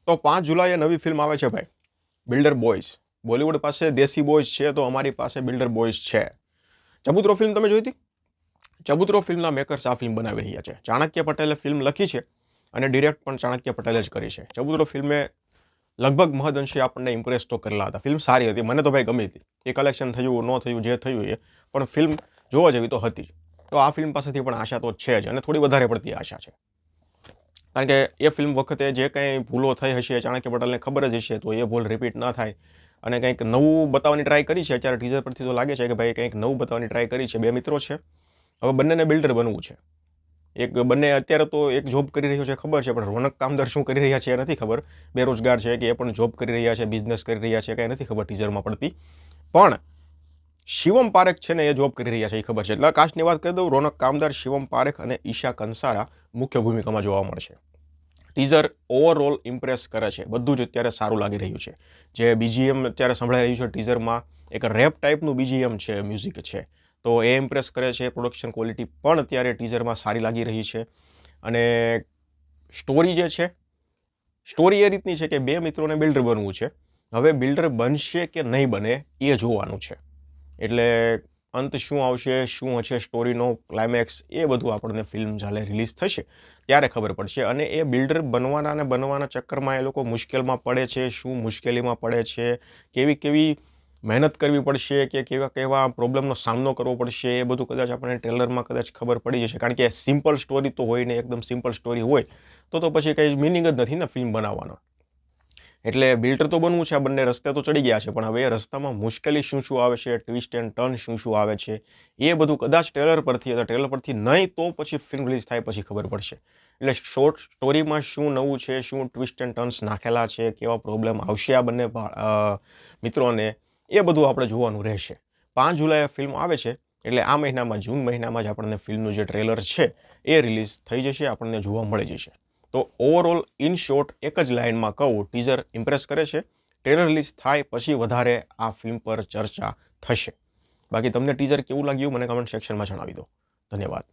તો 5 જુલાઈએ નવી ફિલ્મ આવે છે ભાઈ, બિલ્ડર બોયઝ. બોલિવૂડ પાસે દેશી બોયઝ છે તો અમારી પાસે બિલ્ડર બોયઝ છે. ચબુતરો ફિલ્મ તમે જોઈ હતી? ચબુતરો ફિલ્મના મેકર્સ આ ફિલ્મ બનાવી રહ્યા છે. ચાણક્ય પટેલે ફિલ્મ લખી છે અને ડિરેક્ટ પણ ચાણક્ય પટેલે જ કરી છે. ચબુતરો ફિલ્મે લગભગ મહદઅંશે આપણને ઇમ્પ્રેસ તો કરેલા હતા. ફિલ્મ સારી હતી, મને તો ભાઈ ગમી હતી. એ કલેક્શન થયું ન થયું જે થયું એ, પણ ફિલ્મ જોવા જેવી તો હતી. તો આ ફિલ્મ પાસેથી પણ આશા તો છે જ, અને થોડી વધારે પડતી આશા છે. કારણ કે એ ફિલ્મ વખતે જે કંઈ ભૂલો થઈ હશે ચાણક્ય પટેલને ખબર જ હશે, તો એ ભૂલ રિપીટ ન થાય અને કંઈક નવું બતાવવાની ટ્રાય કરી છે. અત્યારે ટીઝર પરથી તો લાગે છે કે ભાઈ કંઈક નવું બતાવવાની ટ્રાય કરી છે. બે મિત્રો છે, હવે બંનેને બિલ્ડર બનવું છે. બંને અત્યારે તો એક જોબ કરી રહ્યો છે ખબર છે, પણ રોનક કામદાર શું કરી રહ્યા છે એ નથી ખબર. બેરોજગાર છે કે એ પણ જોબ કરી રહ્યા છે, બિઝનેસ કરી રહ્યા છે, કંઈ નથી ખબર ટીઝરમાં પડતી. પણ શિવમ પારેખ છે ને એ જોબ કરી રહ્યા છે એ ખબર છે. એટલે કાસ્ટની વાત કરી દઉં, રોનક કામદાર, શિવમ પારેખ અને ઈશા કંસારા મુખ્ય ભૂમિકામાં જોવા મળશે. ટીઝર ઓવરઓલ ઇમ્પ્રેસ કરે છે. બધું જ અત્યારે સારું લાગી રહ્યું છે. જે બીજીએમ અત્યારે સંભળાઈ રહ્યું છે ટીઝરમાં, એક રેપ ટાઈપનું બીજીએમ છે, મ્યુઝિક છે, તો એ ઇમ્પ્રેસ કરે છે. પ્રોડક્શન ક્વોલિટી પણ અત્યારે ટીઝરમાં સારી લાગી રહી છે. અને સ્ટોરી જે છે, સ્ટોરી એ રીતની છે કે બે મિત્રોને બિલ્ડર બનવું છે. હવે બિલ્ડર બનશે કે નહીં બને એ જોવાનું છે. એટલે અંત શું આવશે, શું હશે સ્ટોરીનો ક્લાઇમેક્સ, એ બધું આપણને ફિલ્મ જ્યારે રિલીઝ થશે ત્યારે ખબર પડશે. અને એ બિલ્ડર બનવાના ચક્કરમાં એ લોકો મુશ્કેલમાં પડે છે, શું મુશ્કેલીમાં પડે છે, કેવી કેવી મહેનત કરવી પડશે, કે કેવા કેવા પ્રોબ્લેમનો સામનો કરવો પડશે, એ બધું કદાચ આપણને ટ્રેલરમાં કદાચ ખબર પડી જશે. કારણ કે સિમ્પલ સ્ટોરી તો હોય ને, એકદમ સિમ્પલ સ્ટોરી હોય તો પછી કંઈ મિનિંગ જ નથી ને ફિલ્મ બનાવવાનો. એટલે બિલ્ડર તો બનવું છે, આ બંને રસ્તે તો ચડી ગયા છે, પણ હવે એ રસ્તામાં મુશ્કેલી શું શું આવે છે, ટ્વિસ્ટ એન્ડ ટર્ન શું શું આવે છે, એ બધું કદાચ ટ્રેલર પરથી નહીં તો પછી ફિલ્મ રિલીઝ થાય પછી ખબર પડશે. એટલે શોર્ટ સ્ટોરીમાં શું નવું છે, શું ટ્વિસ્ટ એન્ડ ટર્ન્સ નાખેલા છે, કેવા પ્રોબ્લેમ આવશે આ બંને મિત્રોને, એ બધું આપણે જોવાનું રહેશે. 5 જુલાઈએ ફિલ્મ આવે છે, એટલે આ મહિનામાં, જૂન મહિનામાં જ આપણને ફિલ્મનું જે ટ્રેલર છે એ રિલીઝ થઈ જશે, આપણને જોવા મળી જશે. તો ઓવરઓલ ઇન શોર્ટ એક જ લાઇનમાં કહું, ટીઝર ઇમ્પ્રેસ કરે છે. ટ્રેલર રિલીઝ થાય પછી વધારે આ ફિલ્મ પર ચર્ચા થશે. બાકી તમને ટીઝર કેવું લાગ્યું મને કમેન્ટ સેક્શનમાં જણાવી દો. ધન્યવાદ.